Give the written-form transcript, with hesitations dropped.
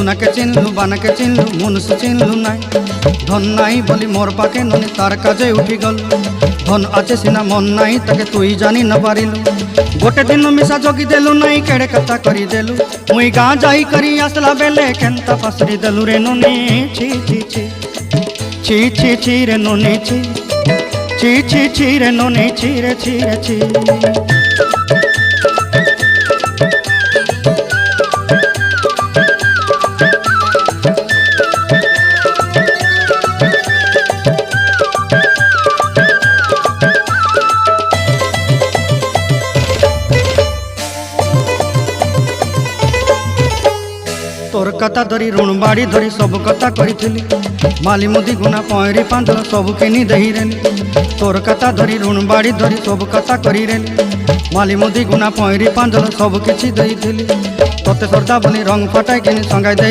सुनाके चिन्हलु बानाके चिन्हलु मुनुष चिन्हलु नाई धन नाई बोली मोर पाके ननी तार काजे उठी गल धन आचे सिना मन नाई ताके तुई जानी न पारिलु गोटे दिन मिसा जगी देलु नाई केड़े कथा करी देलु मुई गाँ जाई करी आसला बेले केंता पासरी देलु रे ननी छी छी छी छी छी छी रे ननी छी छी छी छी रे ननी छी रे छी रे छी तोर कथा धरी ऋण बाड़ी धरी सब कथा करी माली मुदी गुना पहरी पांदल सब किनी दही रेली तोर कथा धरी ऋण बाड़ी धरी सब कथा करी रेली माली मुदी गुना पहरी पांदल सब किछि दही तोते सरदा बनी रंग फटाई किनी संगाई